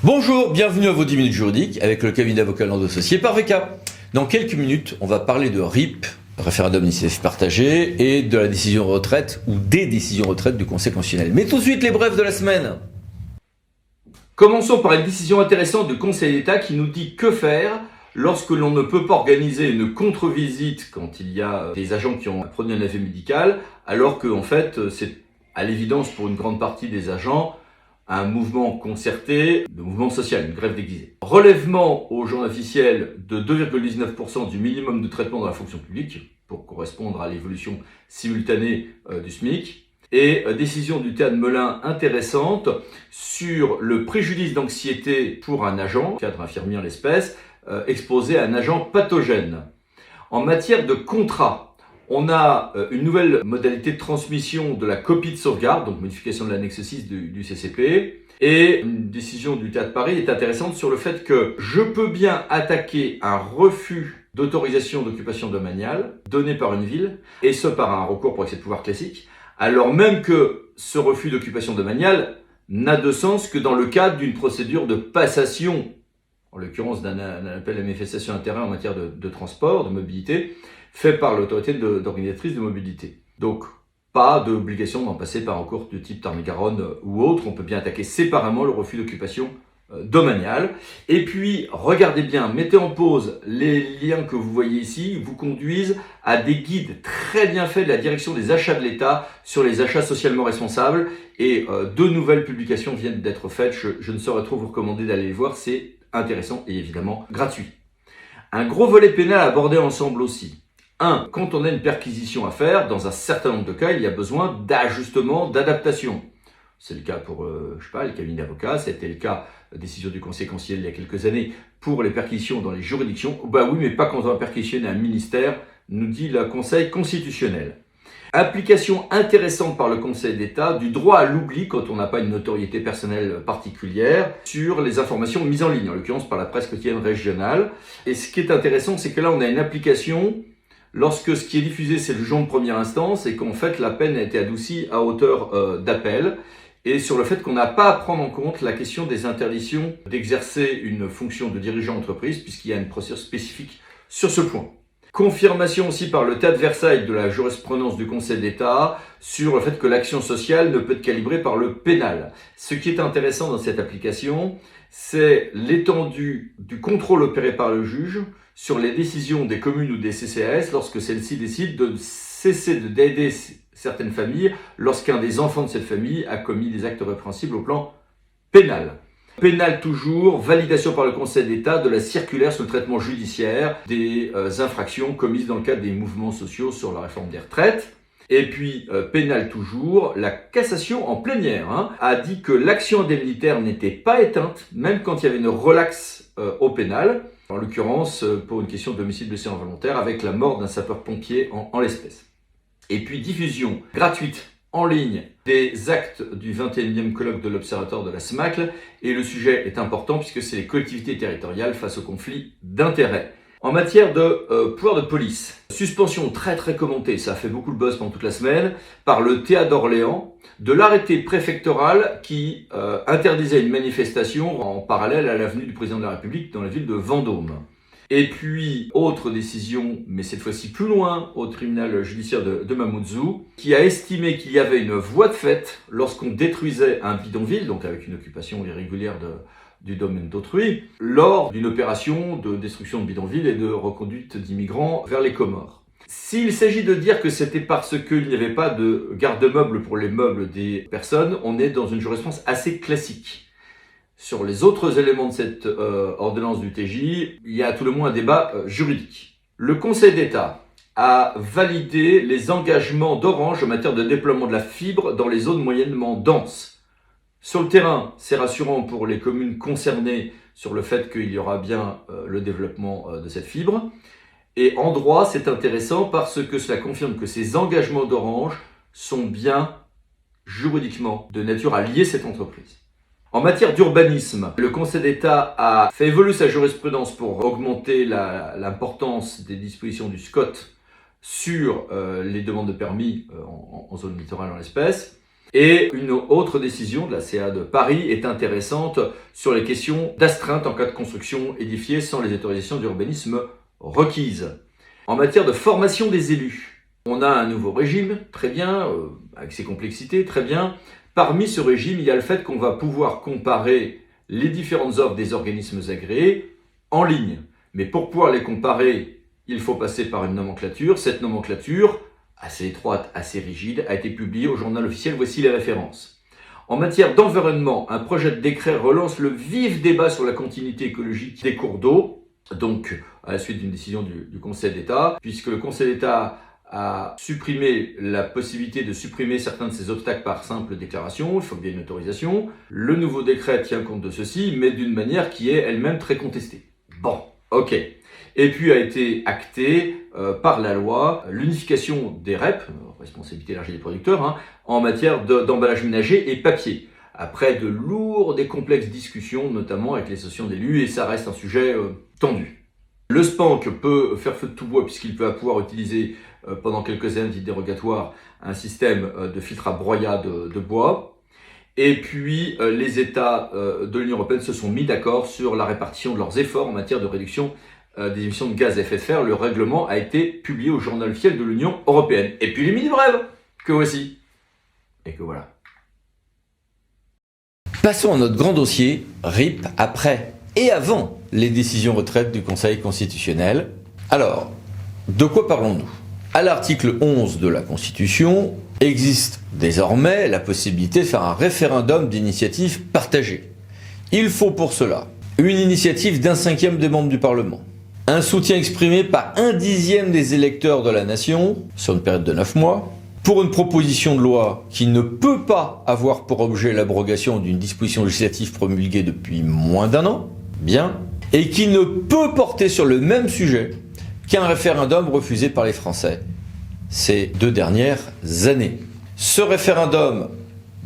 Bonjour, bienvenue à vos 10 minutes juridiques avec le cabinet d'avocats Lando Associés par VK. Dans quelques minutes, on va parler de RIP, référendum d'initiative partagée, et de la décision retraite ou des décisions retraite du Conseil constitutionnel. Mais tout de suite, les brefs de la semaine. Commençons par une décision intéressante du Conseil d'État qui nous dit que faire lorsque l'on ne peut pas organiser une contre-visite quand il y a des agents qui ont produit un avis médical, alors que en fait, c'est à l'évidence pour une grande partie des agents un mouvement concerté, de mouvement social, une grève déguisée. Relèvement au journal officiel de 2,19% du minimum de traitement dans la fonction publique, pour correspondre à l'évolution simultanée du SMIC. Et décision du TA de Melun intéressante sur le préjudice d'anxiété pour un agent, cadre infirmier en l'espèce, exposé à un agent pathogène. En matière de contrat, on a une nouvelle modalité de transmission de la copie de sauvegarde, donc modification de l'annexe 6 du CCP, et une décision du TA de Paris est intéressante sur le fait que je peux bien attaquer un refus d'autorisation d'occupation domaniale donné par une ville, et ce par un recours pour excès de pouvoir classique, alors même que ce refus d'occupation domaniale n'a de sens que dans le cadre d'une procédure de passation, en l'occurrence d'un appel à manifestation d'intérêt en matière de transport, de mobilité, fait par l'autorité d'organisatrice de mobilité. Donc, pas d'obligation d'en passer par un recours de type Tarn-et-Garonne ou autre. On peut bien attaquer séparément le refus d'occupation domaniale. Et puis, regardez bien, mettez en pause les liens que vous voyez ici, vous conduisent à des guides très bien faits de la direction des achats de l'État sur les achats socialement responsables. Et deux nouvelles publications viennent d'être faites. Je ne saurais trop vous recommander d'aller les voir, c'est intéressant et évidemment gratuit. Un gros volet pénal à aborder ensemble aussi. 1. Quand on a une perquisition à faire, dans un certain nombre de cas, il y a besoin d'ajustement, d'adaptation. C'est le cas pour, les cabinets d'avocats, c'était le cas, décision du Conseil constitutionnel il y a quelques années, pour les perquisitions dans les juridictions. Bah oui, mais pas quand on va perquisitionner un ministère, nous dit le Conseil constitutionnel. Application intéressante par le Conseil d'État du droit à l'oubli quand on n'a pas une notoriété personnelle particulière sur les informations mises en ligne, en l'occurrence par la presse quotidienne régionale. Et ce qui est intéressant, c'est que là, on a une application lorsque ce qui est diffusé, c'est le jugement de première instance et qu'en fait, la peine a été adoucie à hauteur d'appel et sur le fait qu'on n'a pas à prendre en compte la question des interdictions d'exercer une fonction de dirigeant d'entreprise puisqu'il y a une procédure spécifique sur ce point. Confirmation aussi par le TA de Versailles de la jurisprudence du Conseil d'État sur le fait que l'action sociale ne peut être calibrée par le pénal. Ce qui est intéressant dans cette application, c'est l'étendue du contrôle opéré par le juge sur les décisions des communes ou des CCAS lorsque celles-ci décident de cesser d'aider certaines familles lorsqu'un des enfants de cette famille a commis des actes répréhensibles au plan pénal. Pénal toujours, validation par le Conseil d'État de la circulaire sur le traitement judiciaire des infractions commises dans le cadre des mouvements sociaux sur la réforme des retraites. Et puis, pénal toujours, la cassation en plénière a dit que l'action indemnitaire n'était pas éteinte, même quand il y avait une relaxe au pénal, en l'occurrence pour une question d'homicide blessé involontaire avec la mort d'un sapeur-pompier en l'espèce. Et puis, diffusion gratuite en ligne des actes du 21e colloque de l'Observatoire de la SMACL, et le sujet est important puisque c'est les collectivités territoriales face au conflit d'intérêts. En matière de pouvoir de police, suspension très commentée, ça a fait beaucoup de buzz pendant toute la semaine, par le TA d'Orléans, de l'arrêté préfectoral qui interdisait une manifestation en parallèle à l'avenue du président de la République dans la ville de Vendôme. Et puis, autre décision, mais cette fois-ci plus loin, au tribunal judiciaire de Mamoudzou, qui a estimé qu'il y avait une voie de fait lorsqu'on détruisait un bidonville, donc avec une occupation irrégulière du domaine d'autrui, lors d'une opération de destruction de bidonville et de reconduite d'immigrants vers les Comores. S'il s'agit de dire que c'était parce qu'il n'y avait pas de garde-meubles pour les meubles des personnes, on est dans une jurisprudence assez classique. Sur les autres éléments de cette ordonnance du TJ, il y a à tout le moins un débat juridique. Le Conseil d'État a validé les engagements d'Orange en matière de déploiement de la fibre dans les zones moyennement denses. Sur le terrain, c'est rassurant pour les communes concernées sur le fait qu'il y aura bien le développement de cette fibre. Et en droit, c'est intéressant parce que cela confirme que ces engagements d'Orange sont bien juridiquement de nature à lier cette entreprise. En matière d'urbanisme, le Conseil d'État a fait évoluer sa jurisprudence pour augmenter l'importance des dispositions du SCOT sur les demandes de permis en zone littorale en l'espèce. Et une autre décision de la CA de Paris est intéressante sur les questions d'astreinte en cas de construction édifiée sans les autorisations d'urbanisme requises. En matière de formation des élus, on a un nouveau régime, très bien, avec ses complexités, très bien. Parmi ce régime, il y a le fait qu'on va pouvoir comparer les différentes offres des organismes agréés en ligne. Mais pour pouvoir les comparer, il faut passer par une nomenclature. Cette nomenclature, assez étroite, assez rigide, a été publiée au journal officiel. Voici les références. En matière d'environnement, un projet de décret relance le vif débat sur la continuité écologique des cours d'eau, donc à la suite d'une décision du Conseil d'État, puisque le Conseil d'État a supprimé la possibilité de supprimer certains de ces obstacles par simple déclaration, il faut qu'il y ait une autorisation. Le nouveau décret tient compte de ceci, mais d'une manière qui est elle-même très contestée. Bon, ok. Et puis a été acté par la loi l'unification des REP, responsabilité élargie des producteurs, en matière d'emballage ménager et papier. Après de lourdes et complexes discussions, notamment avec les associations d'élus, et ça reste un sujet tendu. Le SPANC peut faire feu de tout bois puisqu'il peut pouvoir utiliser pendant quelques années dérogatoires un système de filtre à broyat de bois. Et puis les États de l'Union européenne se sont mis d'accord sur la répartition de leurs efforts en matière de réduction des émissions de gaz à effet de serre. Le règlement a été publié au journal officiel de l'Union européenne. Et puis les mini-brèves, que voici. Et que voilà. Passons à notre grand dossier, RIP, après et avant les décisions retraite du Conseil constitutionnel. Alors, de quoi parlons-nous ? À l'article 11 de la Constitution, existe désormais la possibilité de faire un référendum d'initiative partagée. Il faut pour cela une initiative d'un cinquième des membres du Parlement, un soutien exprimé par 1/10 des électeurs de la nation sur une période de 9 mois, pour une proposition de loi qui ne peut pas avoir pour objet l'abrogation d'une disposition législative promulguée depuis moins d'1 an, bien, et qui ne peut porter sur le même sujet qu'un référendum refusé par les Français ces 2 dernières années. Ce référendum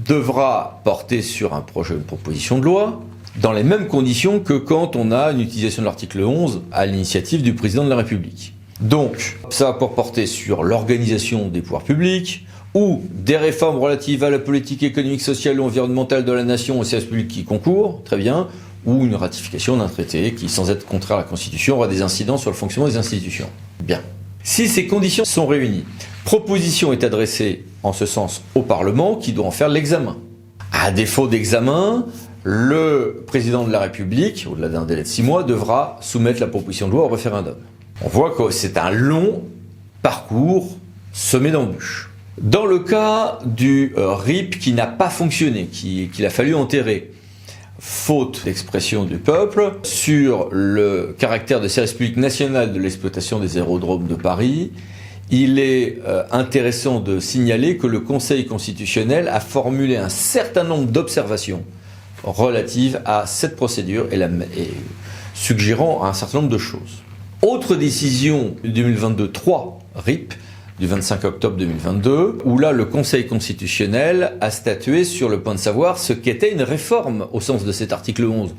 devra porter sur un projet, une proposition de loi, dans les mêmes conditions que quand on a une utilisation de l'article 11 à l'initiative du président de la République. Donc, ça va porter sur l'organisation des pouvoirs publics, ou des réformes relatives à la politique économique, sociale ou environnementale de la nation au service public qui concourt, très bien, ou une ratification d'un traité qui, sans être contraire à la Constitution, aura des incidences sur le fonctionnement des institutions. Bien. Si ces conditions sont réunies, proposition est adressée en ce sens au Parlement qui doit en faire l'examen. À défaut d'examen, le président de la République, au-delà d'un délai de 6 mois, devra soumettre la proposition de loi au référendum. On voit que c'est un long parcours semé d'embûches. Dans le cas du RIP qui n'a pas fonctionné, qu'il a fallu enterrer, faute d'expression du peuple, sur le caractère de service public national de l'exploitation des aérodromes de Paris, il est intéressant de signaler que le Conseil constitutionnel a formulé un certain nombre d'observations relatives à cette procédure et suggérant un certain nombre de choses. Autre décision 2022-3 RIP du 25 octobre 2022, où là le Conseil constitutionnel a statué sur le point de savoir ce qu'était une réforme au sens de cet article 11.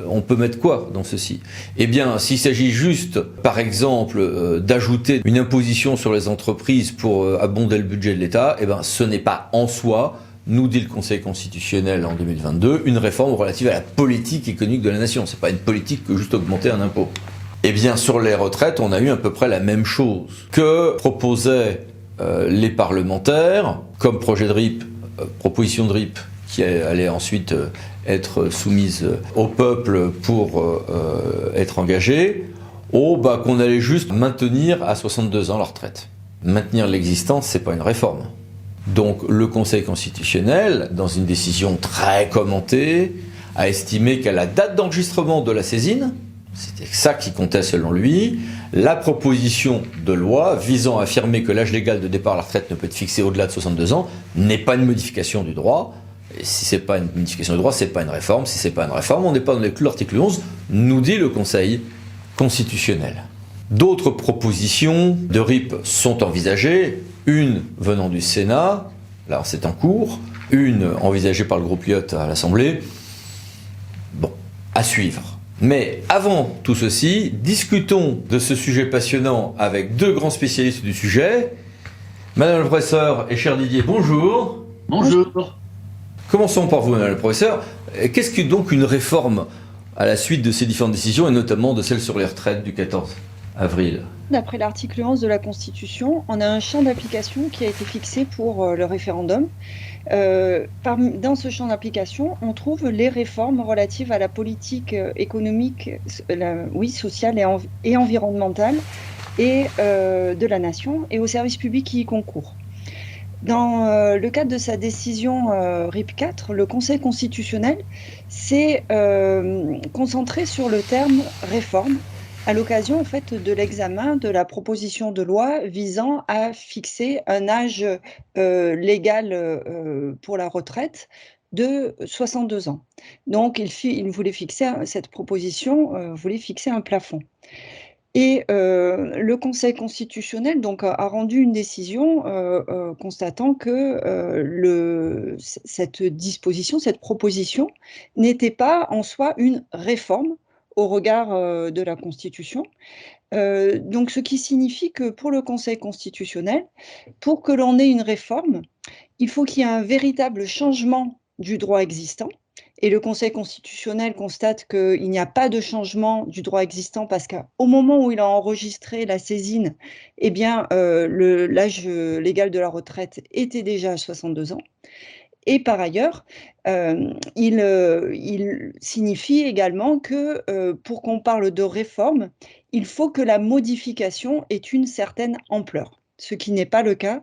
On peut mettre quoi dans ceci ? Eh bien, s'il s'agit juste, par exemple, d'ajouter une imposition sur les entreprises pour abonder le budget de l'État, eh bien, ce n'est pas en soi, nous dit le Conseil constitutionnel en 2022, une réforme relative à la politique économique de la nation. C'est pas une politique que juste augmenter un impôt. Eh bien, sur les retraites, on a eu à peu près la même chose que proposaient les parlementaires comme projet de RIP, proposition de RIP, qui allait ensuite être soumise au peuple pour être engagée, qu'on allait juste maintenir à 62 ans la retraite. Maintenir l'existence, c'est pas une réforme. Donc le Conseil constitutionnel, dans une décision très commentée, a estimé qu'à la date d'enregistrement de la saisine, c'était ça qui comptait selon lui, la proposition de loi visant à affirmer que l'âge légal de départ à la retraite ne peut être fixé au-delà de 62 ans n'est pas une modification du droit. Et si c'est pas une modification du droit, c'est pas une réforme. Si c'est pas une réforme, on n'est pas dans les clous de l'article 11, nous dit le Conseil constitutionnel. D'autres propositions de RIP sont envisagées, une venant du Sénat, là c'est en cours, une envisagée par le groupe Lyot à l'Assemblée. Bon, à suivre. Mais avant tout ceci, discutons de ce sujet passionnant avec 2 grands spécialistes du sujet. Madame le professeur et cher Didier, bonjour. Bonjour. Commençons par vous, madame la professeure. Qu'est-ce que donc une réforme à la suite de ces différentes décisions, et notamment de celle sur les retraites du 14 avril? D'après l'article 11 de la Constitution, on a un champ d'application qui a été fixé pour le référendum. Dans ce champ d'application, on trouve les réformes relatives à la politique économique, sociale et environnementale de la nation et aux services publics qui y concourent. Dans le cadre de sa décision RIP 4, le Conseil constitutionnel s'est concentré sur le terme réforme à l'occasion en fait, de l'examen de la proposition de loi visant à fixer un âge légal pour la retraite de 62 ans. Donc, il voulait fixer, cette proposition voulait fixer un plafond. Et le Conseil constitutionnel donc, a rendu une décision constatant que cette proposition n'était pas en soi une réforme au regard de la Constitution. Donc, ce qui signifie que pour le Conseil constitutionnel, pour que l'on ait une réforme, il faut qu'il y ait un véritable changement du droit existant. Et le Conseil constitutionnel constate qu'il n'y a pas de changement du droit existant parce qu'au moment où il a enregistré la saisine, eh bien, l'âge légal de la retraite était déjà à 62 ans. Et par ailleurs, il signifie également que pour qu'on parle de réforme, il faut que la modification ait une certaine ampleur, ce qui n'est pas le cas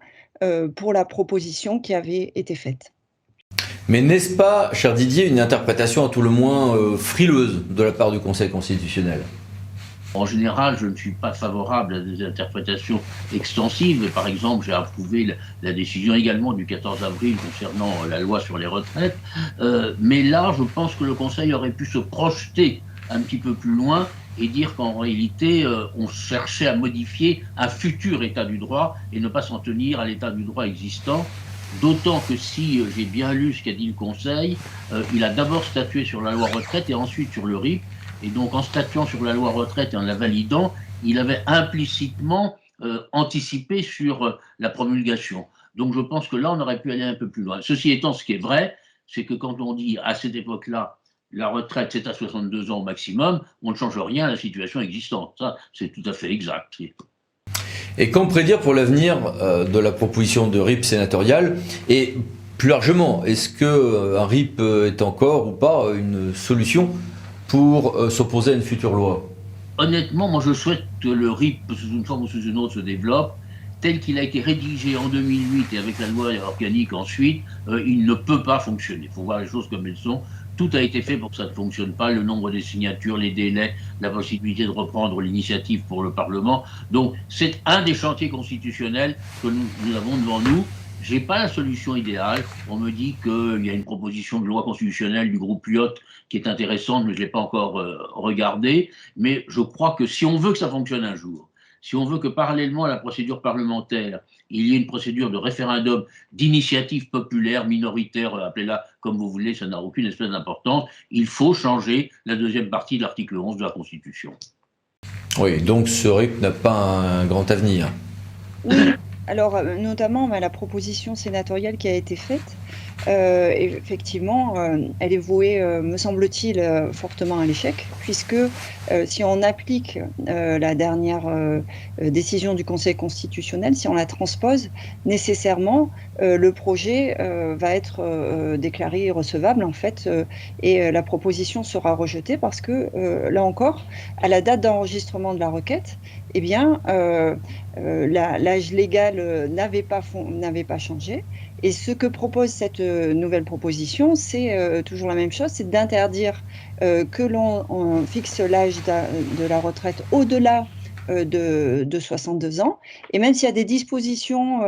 pour la proposition qui avait été faite. Mais n'est-ce pas, cher Didier, une interprétation à tout le moins frileuse de la part du Conseil constitutionnel? En général, je ne suis pas favorable à des interprétations extensives. Par exemple, j'ai approuvé la décision également du 14 avril concernant la loi sur les retraites. Mais là, je pense que le Conseil aurait pu se projeter un petit peu plus loin et dire qu'en réalité, on cherchait à modifier un futur état du droit et ne pas s'en tenir à l'état du droit existant. D'autant que si j'ai bien lu ce qu'a dit le Conseil, il a d'abord statué sur la loi retraite et ensuite sur le RIP. Et donc en statuant sur la loi retraite et en la validant, il avait implicitement anticipé sur la promulgation. Donc je pense que là, on aurait pu aller un peu plus loin. Ceci étant, ce qui est vrai, c'est que quand on dit à cette époque-là, la retraite c'est à 62 ans au maximum, on ne change rien à la situation existante. Ça, c'est tout à fait exact. Et qu'en prédire pour l'avenir de la proposition de RIP sénatoriale? Et plus largement, est-ce qu'un RIP est encore ou pas une solution pour s'opposer à une future loi? Honnêtement, moi je souhaite que le RIP, sous une forme ou sous une autre, se développe. Tel qu'il a été rédigé en 2008 et avec la loi organique ensuite, il ne peut pas fonctionner. Il faut voir les choses comme elles sont. Tout a été fait pour que ça ne fonctionne pas, le nombre des signatures, les délais, la possibilité de reprendre l'initiative pour le Parlement. Donc c'est un des chantiers constitutionnels que nous avons devant nous. Je n'ai pas la solution idéale. On me dit qu'il y a une proposition de loi constitutionnelle du groupe Lyotte qui est intéressante, mais je ne l'ai pas encore regardée. Mais je crois que si on veut que ça fonctionne un jour, si on veut que parallèlement à la procédure parlementaire, il y ait une procédure de référendum d'initiative populaire, minoritaire, appelez-la comme vous voulez, ça n'a aucune espèce d'importance, il faut changer la deuxième partie de l'article 11 de la Constitution. Oui, donc ce RIP n'a pas un grand avenir. Oui, alors notamment la proposition sénatoriale qui a été faite, effectivement, elle est vouée, me semble-t-il, fortement à l'échec, puisque si on applique la dernière décision du Conseil constitutionnel, si on la transpose, nécessairement, le projet va être déclaré irrecevable, en fait, et la proposition sera rejetée parce que, là encore, à la date d'enregistrement de la requête, eh bien, l'âge légal n'avait pas changé. Et ce que propose cette nouvelle proposition, c'est toujours la même chose, c'est d'interdire que l'on fixe l'âge de la retraite au-delà de 62 ans. Et même s'il y a des dispositions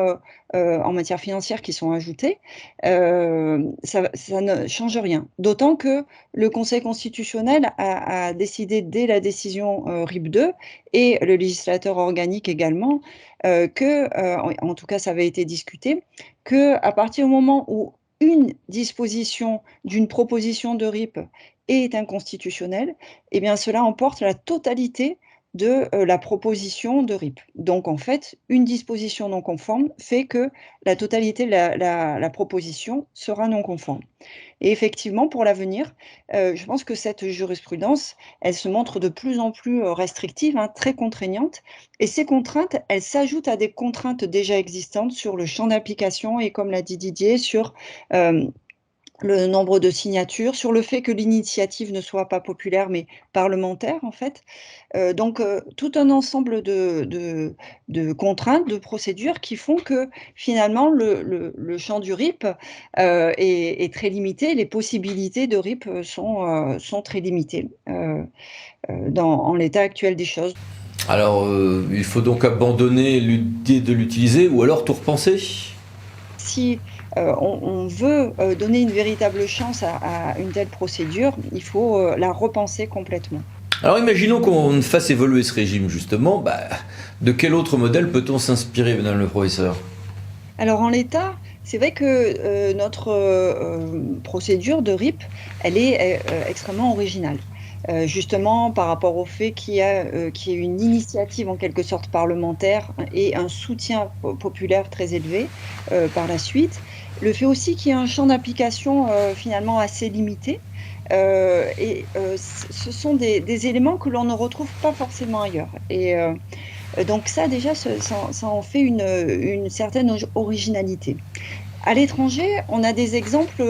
en matière financière qui sont ajoutées, ça ne change rien. D'autant que le Conseil constitutionnel a décidé dès la décision RIP 2 et le législateur organique également, en tout cas ça avait été discuté, qu'à partir du moment où une disposition d'une proposition de RIP est inconstitutionnelle, eh bien cela emporte la totalité de la proposition de RIP. Donc en fait, une disposition non conforme fait que la totalité de la proposition sera non conforme. Et effectivement, pour l'avenir, je pense que cette jurisprudence, elle se montre de plus en plus restrictive, hein, très contraignante. Et ces contraintes, elles s'ajoutent à des contraintes déjà existantes sur le champ d'application et, comme l'a dit Didier, sur le nombre de signatures, sur le fait que l'initiative ne soit pas populaire mais parlementaire en fait. Donc tout un ensemble de contraintes, de procédures qui font que finalement le champ du RIP est très limité, les possibilités de RIP sont très limitées en l'état actuel des choses. Alors, il faut donc abandonner l'idée de l'utiliser ou alors tout repenser? Si on veut donner une véritable chance à une telle procédure, il faut la repenser complètement. Alors imaginons qu'on fasse évoluer ce régime justement, de quel autre modèle peut-on s'inspirer, madame le professeur? Alors en l'état, c'est vrai que notre procédure de RIP, elle est extrêmement originale. Justement par rapport au fait qu'il y ait une initiative en quelque sorte parlementaire et un soutien populaire très élevé par la suite. Le fait aussi qu'il y ait un champ d'application finalement assez limité. Ce sont des éléments que l'on ne retrouve pas forcément ailleurs. Et donc ça déjà, ça en fait une certaine originalité. À l'étranger, on a des exemples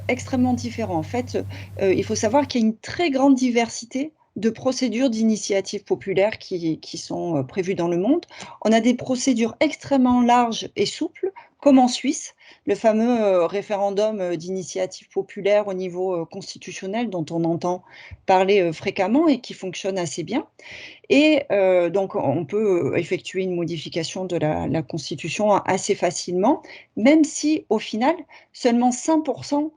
extrêmement différents. En fait, il faut savoir qu'il y a une très grande diversité de procédures d'initiatives populaires qui sont prévues dans le monde. On a des procédures extrêmement larges et souples, comme en Suisse, le fameux référendum d'initiative populaire au niveau constitutionnel dont on entend parler fréquemment et qui fonctionne assez bien. Et donc, on peut effectuer une modification de la Constitution assez facilement, même si, au final, seulement 5%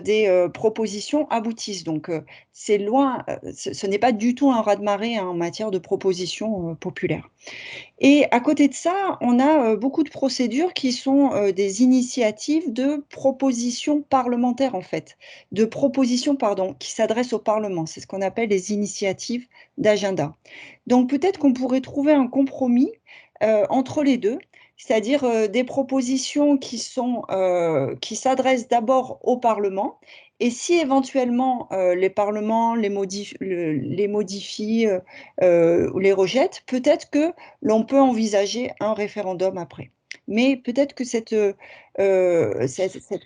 des propositions aboutissent. Donc, c'est loin, ce n'est pas du tout un raz-de-marée en matière de propositions populaires. Et à côté de ça, on a beaucoup de procédures qui sont des initiatives de propositions parlementaires, en fait, de propositions, pardon, qui s'adressent au Parlement. C'est ce qu'on appelle les initiatives d'agenda. Donc peut-être qu'on pourrait trouver un compromis entre les deux, c'est-à-dire des propositions qui s'adressent d'abord au Parlement, et si éventuellement les parlements les modifient ou les rejettent, peut-être que l'on peut envisager un référendum après. Mais peut-être que cette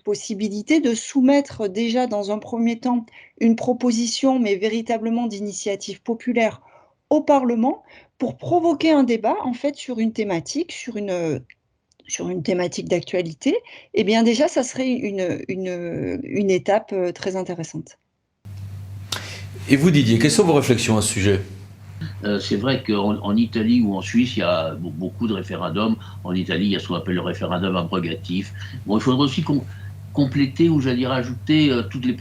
possibilité de soumettre déjà dans un premier temps une proposition, mais véritablement d'initiative populaire au Parlement, pour provoquer un débat en fait sur une thématique, sur une thématique d'actualité, eh bien déjà, ça serait une étape très intéressante. Et vous, Didier, quelles sont vos réflexions à ce sujet? C'est vrai qu'en Italie ou en Suisse, il y a beaucoup de référendums. En Italie, il y a ce qu'on appelle le référendum abrogatif. Bon, il faudrait aussi compléter ou j'allais rajouter toutes les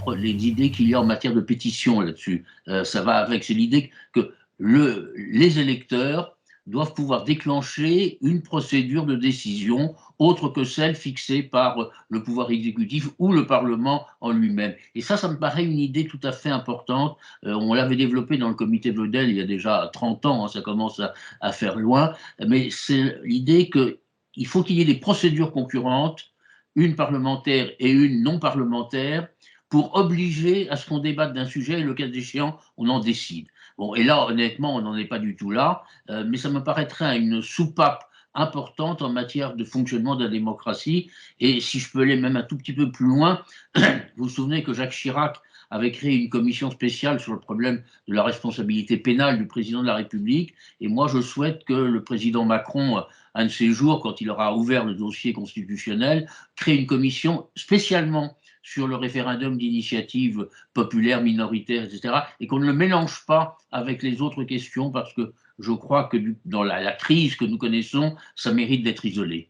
idées qu'il y a en matière de pétition là-dessus. Ça va avec, c'est l'idée que les électeurs doivent pouvoir déclencher une procédure de décision autre que celle fixée par le pouvoir exécutif ou le Parlement en lui-même. Et ça me paraît une idée tout à fait importante. On l'avait développé dans le comité Vedel il y a déjà 30 ans, hein, ça commence à faire loin, mais c'est l'idée qu'il faut qu'il y ait des procédures concurrentes, une parlementaire et une non parlementaire, pour obliger à ce qu'on débatte d'un sujet et le cas échéant, on en décide. Bon, et là, honnêtement, on n'en est pas du tout là, mais ça me paraîtrait une soupape importante en matière de fonctionnement de la démocratie. Et si je peux aller même un tout petit peu plus loin, vous vous souvenez que Jacques Chirac avait créé une commission spéciale sur le problème de la responsabilité pénale du président de la République. Et moi, je souhaite que le président Macron, un de ces jours, quand il aura ouvert le dossier constitutionnel, crée une commission spécialement sur le référendum d'initiative populaire, minoritaire, etc., et qu'on ne le mélange pas avec les autres questions, parce que je crois que dans la crise que nous connaissons, ça mérite d'être isolé.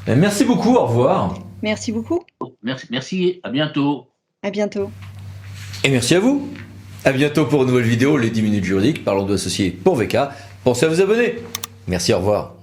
Merci beaucoup, au revoir. Merci beaucoup. Merci, à bientôt. À bientôt. Et merci à vous. À bientôt pour une nouvelle vidéo, les 10 minutes juridiques, parlons de associés pour VK. Pensez à vous abonner. Merci, au revoir.